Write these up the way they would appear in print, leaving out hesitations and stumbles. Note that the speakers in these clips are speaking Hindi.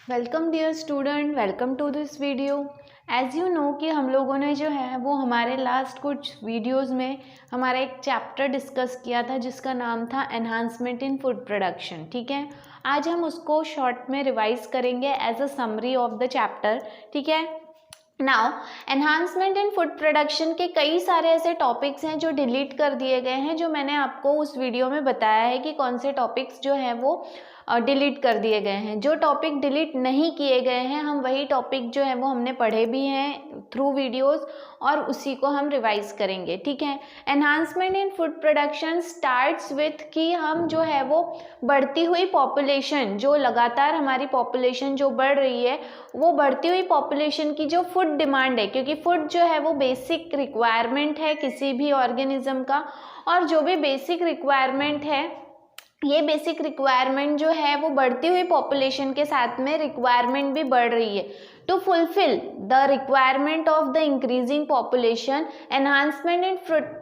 Welcome dear student, welcome to this video. As you know कि हम लोगों ने जो है वो हमारे लास्ट कुछ वीडियोस में हमारा एक चैप्टर डिस्कस किया था जिसका नाम था एनहांसमेंट इन फूड प्रोडक्शन। ठीक है, आज हम उसको शॉर्ट में रिवाइज करेंगे as a summary of the chapter. ठीक है, now enhancement in food production के कई सारे ऐसे टॉपिक्स हैं जो डिलीट कर दिए गए हैं, जो मैंने आपको उस वीडियो में बताया है कि कौन से टॉपिक्स जो हैं वो डिलीट कर दिए गए हैं। जो टॉपिक डिलीट नहीं किए गए हैं, हम वही टॉपिक जो है वो हमने पढ़े भी हैं थ्रू वीडियोस और उसी को हम रिवाइज करेंगे। ठीक है, enhancement in food production starts with कि हम जो है वो बढ़ती हुई पॉपुलेशन, जो लगातार हमारी पॉपुलेशन जो बढ़ रही है, वो बढ़ती हुई पॉपुलेशन की जो फूड डिमांड है, क्योंकि फूड जो है वो बेसिक रिक्वायरमेंट है किसी भी ऑर्गेनिज्म का, और जो भी बेसिक रिक्वायरमेंट है, ये बेसिक रिक्वायरमेंट जो है वो बढ़ती हुई पॉपुलेशन के साथ में रिक्वायरमेंट भी बढ़ रही है। To fulfil the requirement of the increasing population, enhancement in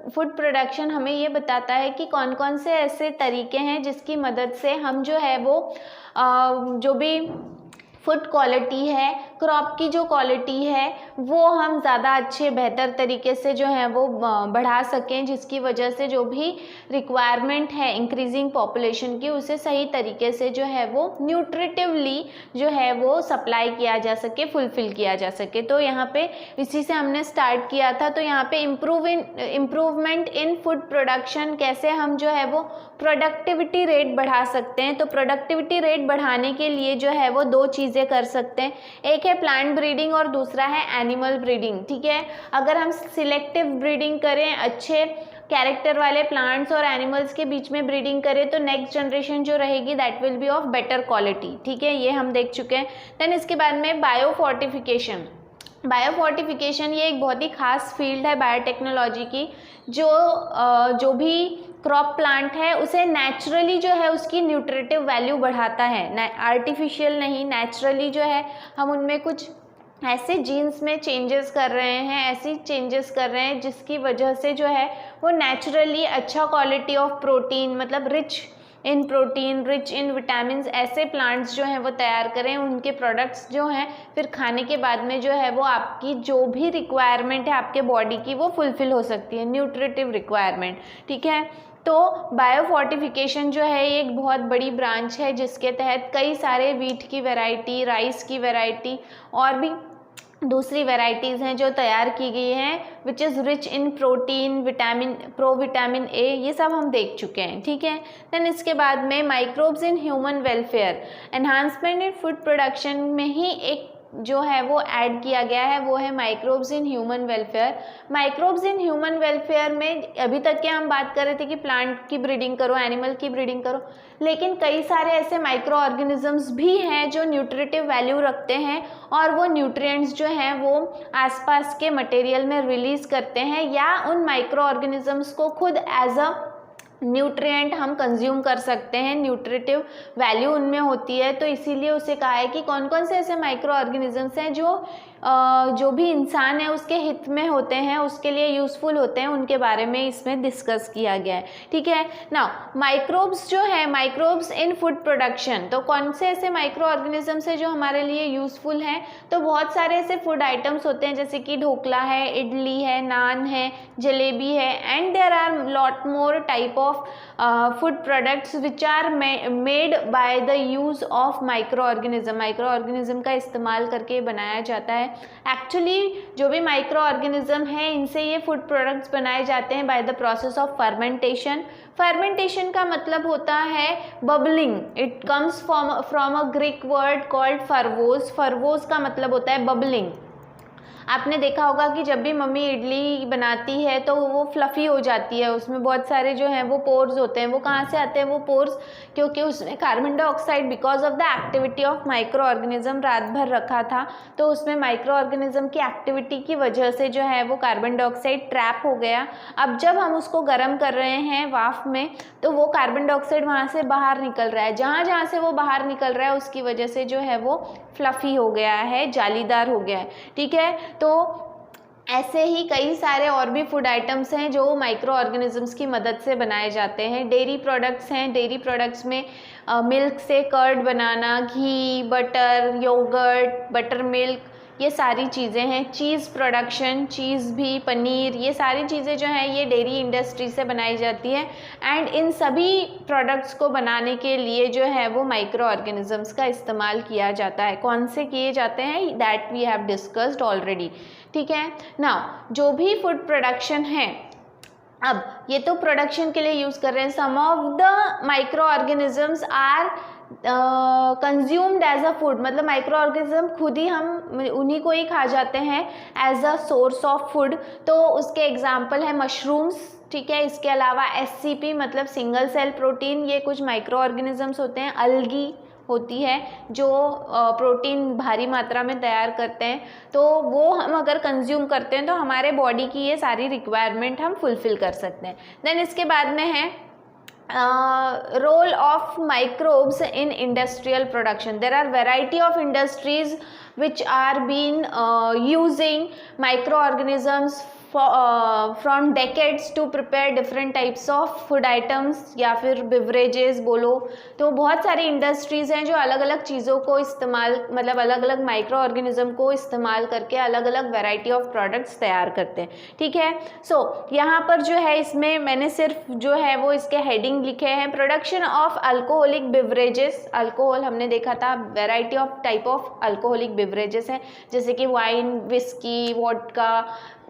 food production हमें ये बताता है कि कौन कौन से ऐसे तरीके हैं जिसकी मदद से हम जो है वो जो भी फूड क्वालिटी है, क्रॉप की जो क्वालिटी है, वो हम ज़्यादा अच्छे बेहतर तरीके से जो है वो बढ़ा सकें, जिसकी वजह से जो भी रिक्वायरमेंट है इंक्रीजिंग पॉपुलेशन की, उसे सही तरीके से जो है वो न्यूट्रिटिवली जो है वो सप्लाई किया जा सके, फुलफिल किया जा सके। तो यहाँ पे इसी से हमने स्टार्ट किया था। तो यहाँ पे इम्प्रूवमेंट इन फूड प्रोडक्शन, कैसे हम जो है वो प्रोडक्टिविटी रेट बढ़ा सकते हैं। तो प्रोडक्टिविटी रेट बढ़ाने के लिए जो है वो दो चीज़ें कर सकते हैं, एक है प्लांट ब्रीडिंग और दूसरा है एनिमल ब्रीडिंग। ठीक है, अगर हम सिलेक्टिव ब्रीडिंग करें, अच्छे कैरेक्टर वाले प्लांट्स और एनिमल्स के बीच में ब्रीडिंग करें, तो नेक्स्ट जनरेशन जो रहेगी that will B of better quality. ठीक है, ये हम देख चुके हैं। देन इसके बाद में बायोफोर्टिफिकेशन। बायोफोर्टिफिकेशन ये एक बहुत ही खास फील्ड है बायोटेक्नोलॉजी की, जो भी क्रॉप प्लांट है उसे नेचुरली जो है उसकी न्यूट्रिटिव वैल्यू बढ़ाता है, आर्टिफिशियल नहीं, नेचुरली जो है हम उनमें कुछ ऐसे जीन्स में चेंजेस कर रहे हैं, ऐसी चेंजेस कर रहे हैं जिसकी वजह से जो है वो नेचुरली अच्छा क्वालिटी ऑफ प्रोटीन, मतलब rich in protein, rich in vitamin, ऐसे प्लांट्स जो हैं वो तैयार करें, उनके प्रोडक्ट्स जो हैं फिर खाने के बाद में जो है वो आपकी जो भी रिक्वायरमेंट है आपके बॉडी की, वो फुलफिल हो सकती है, न्यूट्रिटिव रिक्वायरमेंट। ठीक है, तो बायोफोर्टिफिकेशन जो है ये एक बहुत बड़ी ब्रांच है जिसके तहत कई सारे वीट की वैरायटी, राइस की वैरायटी और भी दूसरी वैरायटीज़ हैं जो तैयार की गई हैं, which is rich in protein, vitamin, vitamin A, ये सब हम देख चुके हैं। ठीक है, देन इसके बाद में microbes in human welfare, enhancement in food production में ही एक जो है वो ऐड किया गया है, वो है microbes in human welfare. Microbes in human welfare में अभी तक के हम बात कर रहे थे कि प्लांट की ब्रीडिंग करो, एनिमल की ब्रीडिंग करो, लेकिन कई सारे ऐसे माइक्रो ऑर्गेनिजम्स भी हैं जो न्यूट्रिटिव वैल्यू रखते हैं और वो न्यूट्रिएंट्स जो हैं वो आसपास के मटेरियल में रिलीज करते हैं, या उन माइक्रो ऑर्गेनिजम्स को खुद एज अ न्यूट्रिएंट हम कंज्यूम कर सकते हैं, न्यूट्रिटिव वैल्यू उनमें होती है। तो इसीलिए उसे कहा है कि कौन कौन से ऐसे माइक्रो ऑर्गेनिजम्स हैं जो भी इंसान है उसके हित में होते हैं, उसके लिए यूज़फुल होते हैं, उनके बारे में इसमें डिस्कस किया गया है। ठीक है, नाउ माइक्रोब्स जो है, माइक्रोब्स इन फूड प्रोडक्शन, तो कौन से ऐसे माइक्रो ऑर्गेनिजम्स है जो हमारे लिए यूज़फुल हैं। तो बहुत सारे ऐसे फूड आइटम्स होते हैं जैसे कि ढोकला है, इडली है, नान है, जलेबी है, and there are lot more type of food products which are made by the use of micro organism. Micro organism का इस्तेमाल करके बनाया जाता है। एक्चुअली जो भी माइक्रो ऑर्गेनिज्म है, इनसे ये फूड प्रोडक्ट्स बनाए जाते हैं by the process of fermentation. Fermentation का मतलब होता है bubbling, it comes from a Greek word called fervos. Fervos का मतलब होता है बबलिंग। आपने देखा होगा कि जब भी मम्मी इडली बनाती है तो वो फ्लफ़ी हो जाती है, उसमें बहुत सारे जो हैं वो पोर्स होते हैं। वो कहाँ से आते हैं वो पोर्स? क्योंकि उसमें carbon dioxide, because of the activity of micro organism, रात भर रखा था, तो उसमें माइक्रो ऑर्गेनिज्म की एक्टिविटी की वजह से जो है वो कार्बन डाइऑक्साइड ट्रैप हो गया। अब जब हम उसको गर्म कर रहे हैं वाफ में, तो वो कार्बन डाइऑक्साइड वहाँ से बाहर निकल रहा है। जहाँ जहाँ से वो बाहर निकल रहा है उसकी वजह से जो है वो फ्लफ़ी हो गया है, जालीदार हो गया है। ठीक है, तो ऐसे ही कई सारे और भी फूड आइटम्स हैं जो माइक्रो ऑर्गेनिजम्स की मदद से बनाए जाते हैं। डेयरी प्रोडक्ट्स हैं, डेयरी प्रोडक्ट्स में मिल्क से कर्ड बनाना, घी, बटर, योगर्ट, बटर मिल्क, ये सारी चीज़ें हैं। चीज़ प्रोडक्शन, चीज़ भी, पनीर, ये सारी चीज़ें जो हैं ये डेयरी इंडस्ट्री से बनाई जाती हैं। एंड इन सभी प्रोडक्ट्स को बनाने के लिए जो है वो माइक्रो ऑर्गेनिजम्स का इस्तेमाल किया जाता है। कौन से किए जाते हैं, that we have discussed already. ठीक है, नाउ जो भी फूड प्रोडक्शन है, अब ये तो प्रोडक्शन के लिए यूज़ कर रहे हैं। Some of the micro organisms are consumed as a food, मतलब माइक्रो ऑर्गेनिज्म खुद ही हम उन्हीं को ही खा जाते हैं as a source of food. तो उसके एग्जांपल है मशरूम्स, ठीक है। इसके अलावा SCP मतलब सिंगल सेल प्रोटीन, ये कुछ माइक्रो ऑर्गेनिजम्स होते हैं। अलगी होती है जो प्रोटीन भारी मात्रा में तैयार करते हैं, तो वो हम अगर कंज्यूम करते हैं तो हमारे बॉडी की ये सारी रिक्वायरमेंट हम फुलफिल कर सकते हैं। देन इसके बाद में है role of microbes in industrial production. There are variety of industries which are been using microorganisms from decades to prepare different types of food items या फिर beverages बोलो। तो बहुत सारी इंडस्ट्रीज़ हैं जो अलग अलग चीज़ों को इस्तेमाल, मतलब अलग अलग माइक्रो ऑर्गेनिज्म को इस्तेमाल करके अलग अलग वैरायटी ऑफ प्रोडक्ट्स तैयार करते हैं। ठीक है, सो यहाँ पर जो है इसमें मैंने सिर्फ जो है वो इसके हेडिंग लिखे हैं। Production of alcoholic beverages, alcohol हमने देखा था, variety of type of alcoholic beverages हैं जैसे कि wine, whisky, vodka,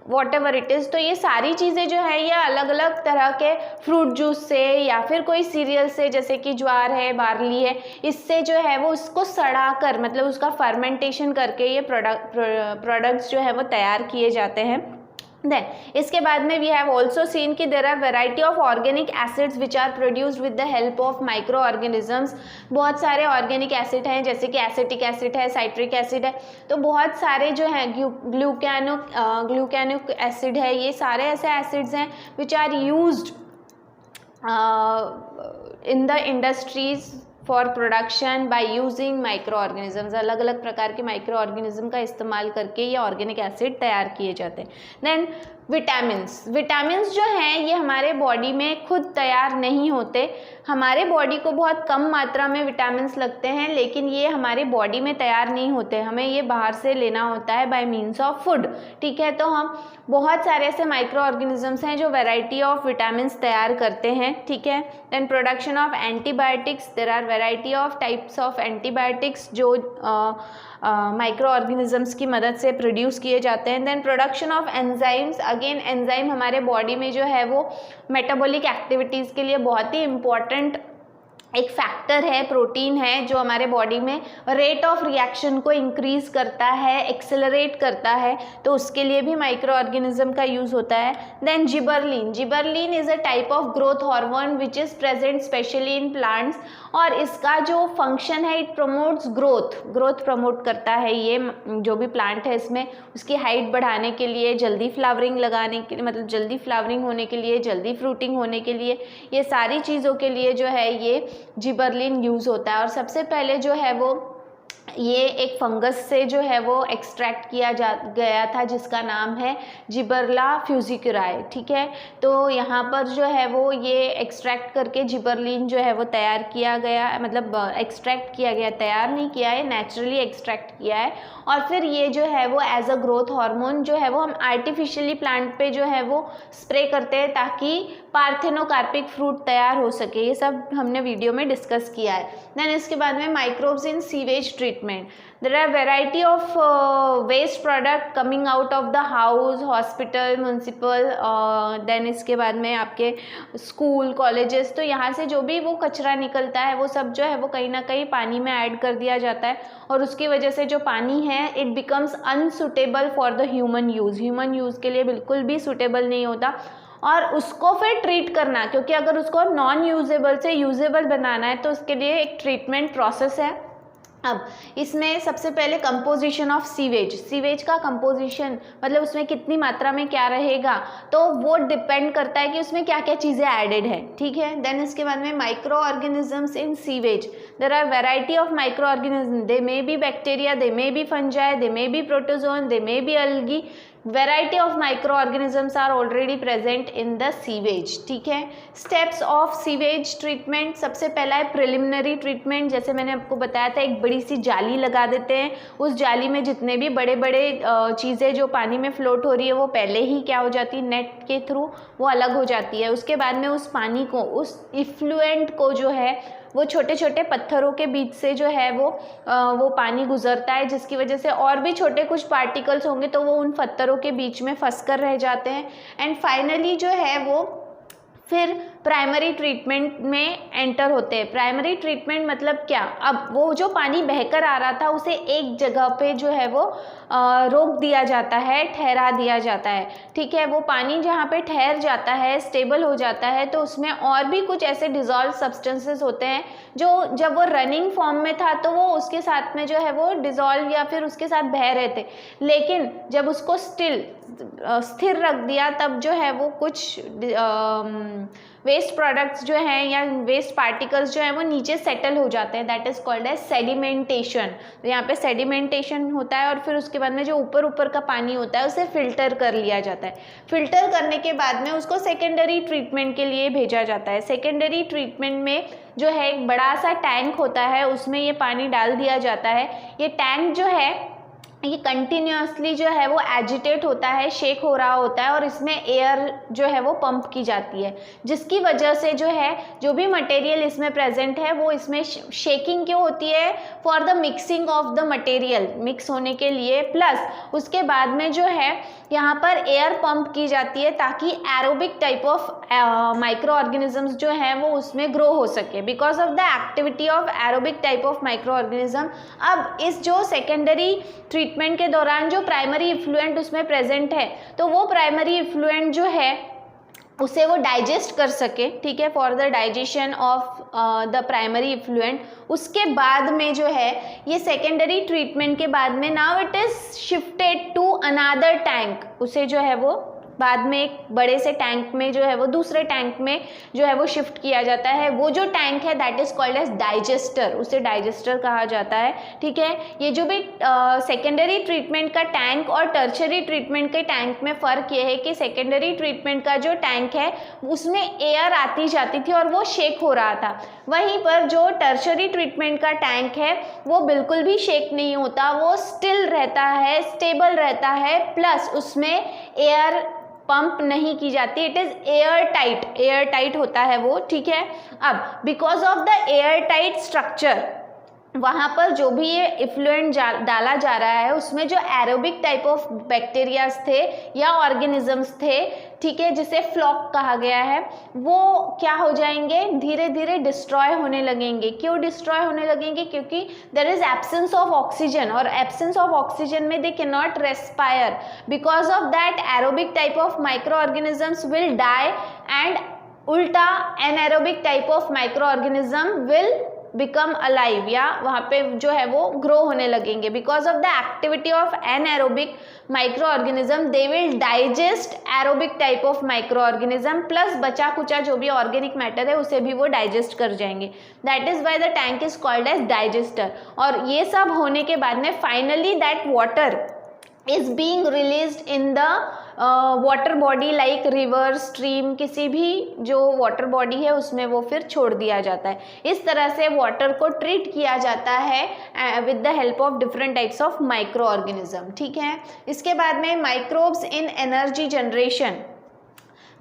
whatever it is. तो ये सारी चीज़ें जो है ये अलग अलग तरह के फ्रूट जूस से या फिर कोई सीरियल से, जैसे कि ज्वार है, बार्ली है, इससे जो है वो उसको सड़ा कर, मतलब उसका फर्मेंटेशन करके ये प्रोडक्ट्स जो है वो तैयार किए जाते हैं। देन इसके बाद में वी हैव ऑल्सो सीन कि there are variety of organic acids which are produced with the help of micro organisms. बहुत सारे ऑर्गेनिक एसिड हैं जैसे कि एसिटिक एसिड है, साइट्रिक एसिड है, तो बहुत सारे जो हैं ग्लूकैनिक एसिड है, ये सारे ऐसे एसिड्स हैं which are used in the industries for production by using micro organisms. अलग अलग प्रकार के माइक्रो ऑर्गेनिज्म का इस्तेमाल करके ये ऑर्गेनिक एसिड तैयार किए जाते हैं। देन विटामिन्स जो हैं ये हमारे बॉडी में खुद तैयार नहीं होते, हमारे बॉडी को बहुत कम मात्रा में विटामिन्स लगते हैं, लेकिन ये हमारे बॉडी में तैयार नहीं होते, हमें ये बाहर से लेना होता है बाय मीन्स ऑफ फूड। ठीक है, तो हम बहुत सारे ऐसे माइक्रो ऑर्गेनिजम्स हैं जो वैरायटी ऑफ विटामिन्स तैयार करते हैं। ठीक है, then production of antibiotics, there are variety of types of antibiotics जो माइक्रो ऑर्गेनिजम्स की मदद से प्रोड्यूस किए जाते हैं। Then production of enzymes, again enzyme हमारे बॉडी में जो है वो मेटाबॉलिक एक्टिविटीज़ के लिए बहुत ही इम्पॉर्टेंट एक फैक्टर है, प्रोटीन है जो हमारे बॉडी में रेट ऑफ रिएक्शन को इंक्रीज करता है, एक्सेलरेट करता है, तो उसके लिए भी माइक्रो ऑर्गेनिज्म का यूज़ होता है। Then gibberellin is a type of growth hormone which is present specially in plants, और इसका जो फंक्शन है इट प्रमोट्स ग्रोथ प्रमोट करता है। ये जो भी प्लांट है इसमें उसकी हाइट बढ़ाने के लिए, जल्दी फ्लावरिंग लगाने के लिए, मतलब जल्दी फ्लावरिंग होने के लिए, जल्दी फ्रूटिंग होने के लिए, ये सारी चीज़ों के लिए जो है ये जिबरलिन यूज़ होता है। और सबसे पहले जो है वो ये एक फंगस से जो है वो एक्सट्रैक्ट किया गया था जिसका नाम है जिबरला फ्यूजिक्यूराई। ठीक है, तो यहाँ पर जो है वो ये एक्सट्रैक्ट करके जिबरलिन जो है वो तैयार किया गया, मतलब एक्सट्रैक्ट किया गया, तैयार नहीं किया है, नेचुरली एक्सट्रैक्ट किया है। और फिर ये जो है वो एज अ ग्रोथ हार्मोन जो है वो हम आर्टिफिशियली प्लांट पे जो है वो स्प्रे करते हैं ताकि पार्थेनोकार्पिक फ्रूट तैयार हो सके। ये सब हमने वीडियो में डिस्कस किया है। देन इसके बाद में microbes in sewage treatment, there are variety of waste product coming out of the house, hospital, municipal, then इसके बाद में आपके स्कूल, कॉलेजेस, तो यहाँ से जो भी वो कचरा निकलता है वो सब जो है वो कहीं ना कहीं पानी में ऐड कर दिया जाता है, और उसकी वजह से जो पानी है it becomes unsuitable for the human use के लिए बिल्कुल भी सुटेबल नहीं होता। और उसको फिर ट्रीट करना, क्योंकि अगर उसको नॉन यूजेबल से यूजेबल बनाना है तो उसके लिए एक ट्रीटमेंट प्रोसेस है। अब इसमें सबसे पहले कंपोजिशन ऑफ सीवेज का कंपोजिशन, मतलब उसमें कितनी मात्रा में क्या रहेगा, तो वो डिपेंड करता है कि उसमें क्या क्या चीज़ें एडेड है। ठीक है, देन इसके बाद में micro organisms in sewage, there are variety of micro organism, they may be bacteria, they may be fungi, they may be protozoan, they may be algae, variety of micro organisms are already present in the sewage. ठीक है, स्टेप्स ऑफ सीवेज ट्रीटमेंट, सबसे पहला है प्रिलिमिनरी ट्रीटमेंट। जैसे मैंने आपको बताया था, एक बड़ी सी जाली लगा देते हैं, उस जाली में जितने भी बड़े बड़े चीज़ें जो पानी में फ्लोट हो रही है वो पहले ही क्या हो जाती है, नेट के थ्रू वो अलग हो जाती है। उसके बाद में उस पानी को, उस इफ्लुएंट को जो है वो छोटे छोटे पत्थरों के बीच से जो है वो पानी गुजरता है, जिसकी वजह से और भी छोटे कुछ पार्टिकल्स होंगे तो वो उन पत्थरों के बीच में फंस कर रह जाते हैं। एंड फाइनली जो है वो फिर प्राइमरी ट्रीटमेंट में एंटर होते हैं। प्राइमरी ट्रीटमेंट मतलब क्या, अब वो जो पानी बहकर आ रहा था उसे एक जगह पे जो है वो रोक दिया जाता है, ठहरा दिया जाता है। ठीक है, वो पानी जहाँ पे ठहर जाता है, स्टेबल हो जाता है, तो उसमें और भी कुछ ऐसे डिज़ोल्व सब्सटेंसेस होते हैं जो जब वो रनिंग फॉर्म में था तो वो उसके साथ में जो है वो डिज़ोल्व या फिर उसके साथ बह रहे थे, लेकिन जब उसको स्थिर रख दिया तब जो है वो कुछ वेस्ट प्रोडक्ट्स जो हैं या वेस्ट पार्टिकल्स जो हैं वो नीचे सेटल हो जाते हैं। That is called as sedimentation. तो यहाँ पे सेडिमेंटेशन होता है और फिर उसके बाद में जो ऊपर का पानी होता है उसे फिल्टर कर लिया जाता है। फिल्टर करने के बाद में उसको सेकेंडरी ट्रीटमेंट के लिए भेजा जाता है। सेकेंडरी ट्रीटमेंट में जो है एक बड़ा सा टैंक होता है, उसमें ये पानी डाल दिया जाता है। ये टैंक जो है ये कंटिन्यूसली जो है वो एजिटेट होता है, शेक हो रहा होता है और इसमें एयर जो है वो पंप की जाती है, जिसकी वजह से जो है जो भी मटेरियल इसमें प्रेजेंट है वो इसमें शेकिंग क्यों होती है, for the mixing of the material, mix होने के लिए। प्लस उसके बाद में जो है यहाँ पर एयर पंप की जाती है ताकि aerobic type of micro organisms जो हैं वो उसमें ग्रो हो सके, because of the activity of aerobic type of micro organism. अब इस जो सेकेंडरी ट्रीटमेंट के दौरान जो प्राइमरी इफ्लुएंट उसमें प्रेजेंट है तो वो प्राइमरी इफ्लुएंट जो है उसे वो डाइजेस्ट कर सके। ठीक है, for the digestion of the primary effluent. उसके बाद में जो है ये सेकेंडरी ट्रीटमेंट के बाद में now it is shifted to another tank. उसे जो है वो बाद में एक बड़े से टैंक में जो है वो दूसरे टैंक में जो है वो शिफ्ट किया जाता है। वो जो टैंक है that is called as digester, उसे डाइजेस्टर कहा जाता है। ठीक है, ये जो भी सेकेंडरी ट्रीटमेंट का टैंक और टर्शरी ट्रीटमेंट के टैंक में फ़र्क ये है कि सेकेंडरी ट्रीटमेंट का जो टैंक है उसमें एयर आती जाती थी और वो शेक हो रहा था, वहीं पर जो टर्शरी ट्रीटमेंट का टैंक है वो बिल्कुल भी शेक नहीं होता, वो स्टिल रहता है, स्टेबल रहता है, प्लस उसमें एयर पंप नहीं की जाती, इट इज एयर टाइट होता है वो। ठीक है, अब because of the air tight structure वहाँ पर जो भी ये इफ्लुएंट डाला जा रहा है उसमें जो एरोबिक टाइप ऑफ बैक्टीरियाज थे या ऑर्गेनिजम्स थे, ठीक है, जिसे फ्लॉक कहा गया है, वो क्या हो जाएंगे, धीरे धीरे डिस्ट्रॉय होने लगेंगे। क्यों डिस्ट्रॉय होने लगेंगे, क्योंकि there is absence of oxygen, और एब्सेंस ऑफ ऑक्सीजन में they can not respire, because of that aerobic type of micro organisms will die and उल्टा anaerobic type of micro organism will become alive, या वहाँ पे जो है वो ग्रो होने लगेंगे। Because of the activity of anaerobic micro organism they will digest aerobic type of micro organism, plus बचा कुचा जो भी ऑर्गेनिक मैटर है उसे भी वो डाइजेस्ट कर जाएंगे। That is why the tank is called as digester. और ये सब होने के बाद में finally that water is being released in the water body like river, stream, किसी भी जो वाटर बॉडी है उसमें वो फिर छोड़ दिया जाता है। इस तरह से वाटर को ट्रीट किया जाता है with the help of different types of micro organism. ठीक है, इसके बाद में माइक्रोब्स इन एनर्जी जनरेशन।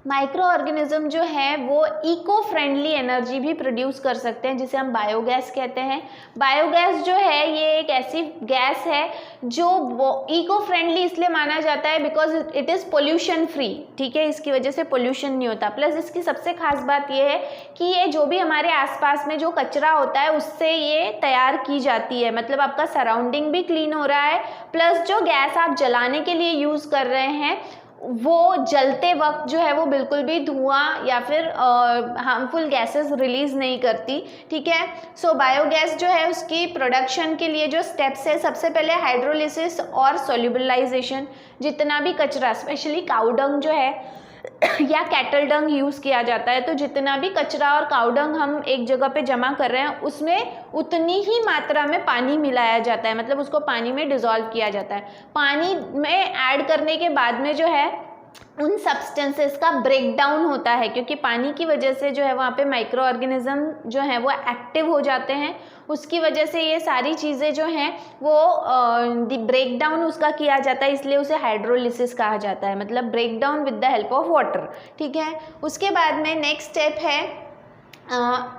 माइक्रो ऑर्गेनिज्म जो है वो इको फ्रेंडली एनर्जी भी प्रोड्यूस कर सकते हैं, जिसे हम बायोगैस कहते हैं। बायोगैस जो है ये एक ऐसी गैस है जो इको फ्रेंडली इसलिए माना जाता है because it is pollution free. ठीक है, इसकी वजह से पोल्यूशन नहीं होता। प्लस इसकी सबसे खास बात ये है कि ये जो भी हमारे आसपास में जो कचरा होता है उससे ये तैयार की जाती है, मतलब आपका सराउंडिंग भी क्लीन हो रहा है, प्लस जो गैस आप जलाने के लिए यूज़ कर रहे हैं वो जलते वक्त जो है वो बिल्कुल भी धुआं या फिर हार्मफुल गैसेस रिलीज नहीं करती। ठीक है, सो बायोगैस जो है उसकी प्रोडक्शन के लिए जो स्टेप्स है, सबसे पहले हाइड्रोलिसिस और सोल्यूबलाइजेशन। जितना भी कचरा, स्पेशली काउडंग जो है या कैटल डंग यूज़ किया जाता है। तो जितना भी कचरा और काऊ डंग हम एक जगह पे जमा कर रहे हैं उसमें उतनी ही मात्रा में पानी मिलाया जाता है, मतलब उसको पानी में डिज़ोल्व किया जाता है। पानी में ऐड करने के बाद में जो है उन सब्सटेंसेस का ब्रेक डाउन होता है, क्योंकि पानी की वजह से जो है वहाँ पे माइक्रो ऑर्गेनिज्म जो है वो एक्टिव हो जाते हैं। उसकी वजह से ये सारी चीज़ें जो हैं वो ब्रेक डाउन उसका किया जाता है, इसलिए उसे हाइड्रोलिसिस कहा जाता है, मतलब break down with the help of water. ठीक है, उसके बाद में नेक्स्ट स्टेप है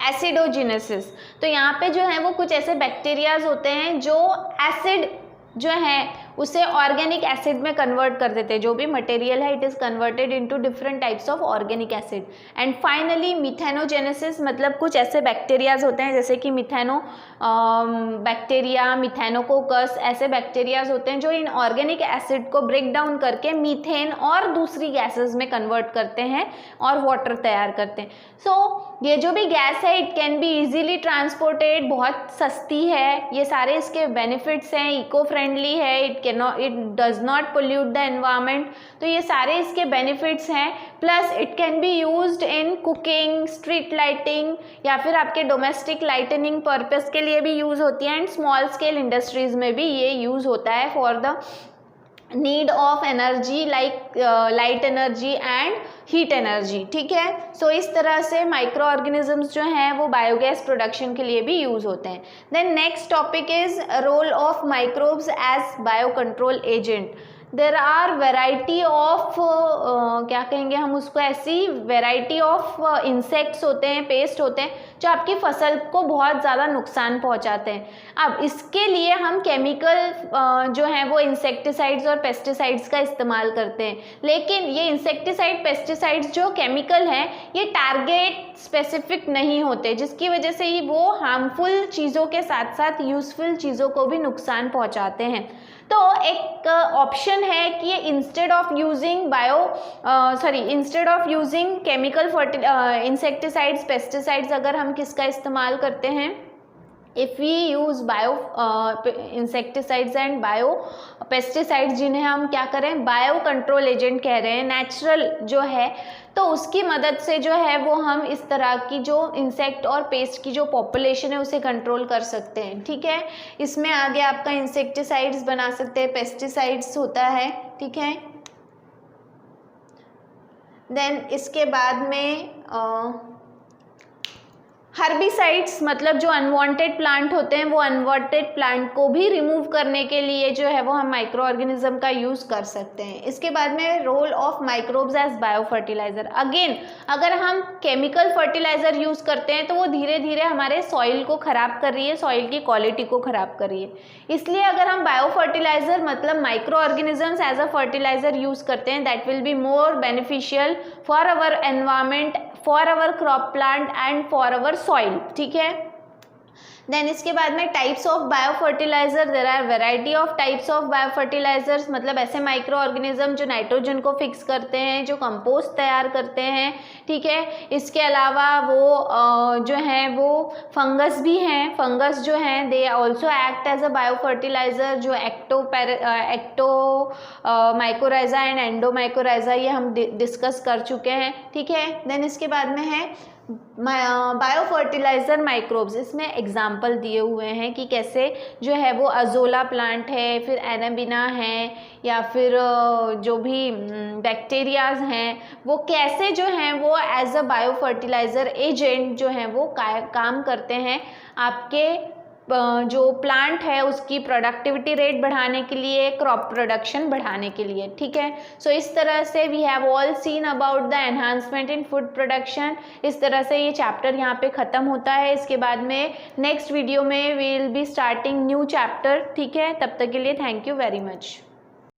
एसिडोजेनेसिस। तो यहाँ पे जो है वो कुछ ऐसे बैक्टीरियाज होते हैं जो एसिड जो है उसे ऑर्गेनिक एसिड में कन्वर्ट कर देते हैं। जो भी मटेरियल है it is converted into different types of organic acid. And finally methanogenesis, मतलब कुछ ऐसे बैक्टीरियाज होते हैं जैसे कि मिथेनो बैक्टीरिया, मिथेनोकोकस, ऐसे बैक्टीरियाज होते हैं जो इन ऑर्गेनिक एसिड को ब्रेक डाउन करके मीथेन और दूसरी गैसेस में कन्वर्ट करते हैं और वाटर तैयार करते हैं। सो ये जो भी गैस है it can be easily transported, बहुत सस्ती है, ये सारे इसके बेनिफिट्स हैं, इको फ्रेंडली है, it does not pollute the environment. तो ये सारे इसके बेनिफिट्स हैं। Plus it can be used in cooking, street lighting या फिर आपके डोमेस्टिक लाइटनिंग पर्पस के लिए भी यूज़ होती है। एंड स्मॉल स्केल इंडस्ट्रीज में भी ये यूज़ होता है for the need of energy like light energy and heat energy. ठीक है, सो इस तरह से माइक्रो ऑर्गेनिजम्स जो हैं वो बायोगैस प्रोडक्शन के लिए भी यूज़ होते हैं। Then next topic is role of microbes as bio control agent. There are variety of क्या कहेंगे हम उसको, ऐसी वेराइटी ऑफ इंसेक्ट्स होते हैं, पेस्ट होते हैं जो आपकी फसल को बहुत ज़्यादा नुकसान पहुंचाते हैं। अब इसके लिए हम केमिकल जो हैं वो इंसेक्टिसाइड्स और पेस्टिसाइड्स का इस्तेमाल करते हैं, लेकिन ये इंसेक्टिसाइड पेस्टिसाइड्स जो केमिकल हैं ये टारगेट स्पेसिफिक नहीं होते, जिसकी वजह से ही वो हार्मफुल चीज़ों के साथ साथ यूज़फुल चीज़ों को भी नुकसान पहुंचाते हैं। तो एक ऑप्शन है कि ये instead of using chemical insecticides pesticides अगर हम किसका इस्तेमाल करते हैं, if we use bio insecticides and bio pesticides, जिन्हें हम क्या करें बायो कंट्रोल एजेंट कह रहे हैं, नेचुरल जो है, तो उसकी मदद से जो है वो हम इस तरह की जो इंसेक्ट और पेस्ट की जो पॉपुलेशन है उसे कंट्रोल कर सकते हैं। ठीक है, इसमें आगे आपका इंसेक्टिसाइड्स बना सकते हैं, पेस्टिसाइड्स होता है। ठीक है, देन इसके बाद में हर्बिसाइड्स, मतलब जो अनवांटेड प्लांट होते हैं वो अनवांटेड प्लांट को भी रिमूव करने के लिए जो है वो हम माइक्रो ऑर्गेनिज्म का यूज़ कर सकते हैं। इसके बाद में role of microbes as bio fertilizer. Again अगर हम केमिकल फर्टिलाइजर यूज़ करते हैं तो वो धीरे धीरे हमारे सॉइल को ख़राब कर रही है, सॉइल की क्वालिटी को ख़राब कर रही है। इसलिए अगर हम बायो फर्टिलाइजर मतलब micro organisms as a fertilizer use करते हैं that will be more beneficial for our environment, for our crop plant and for our soil. ठीक है, देन इसके बाद में types of bio fertilizer, there are variety of types of bio fertilizers, मतलब ऐसे माइक्रो ऑर्गेनिज्म जो नाइट्रोजन को फिक्स करते हैं, जो कंपोस्ट तैयार करते हैं। ठीक है, इसके अलावा वो जो हैं वो फंगस भी हैं, फंगस जो हैं they also act as a bio fertilizer, जो एक्टो माइकोराइजा एंड एंडोमाइकोराइजा ये हम डिस्कस कर चुके हैं। ठीक है, देन इसके बाद में है बायो फर्टिलाइज़र माइक्रोब्स। इसमें एग्जाम्पल दिए हुए हैं कि कैसे जो है वो अजोला प्लांट है, फिर एनाबिना है, या फिर जो भी बैक्टीरियाज हैं वो कैसे जो हैं वो as a bio fertilizer agent जो हैं वो काम करते हैं आपके जो प्लांट है उसकी प्रोडक्टिविटी रेट बढ़ाने के लिए, क्रॉप प्रोडक्शन बढ़ाने के लिए। ठीक है, सो इस तरह से we have all seen about the enhancement in food production. इस तरह से ये चैप्टर यहाँ पे ख़त्म होता है। इसके बाद में नेक्स्ट वीडियो में we will be starting new chapter. ठीक है, तब तक के लिए थैंक यू वेरी मच।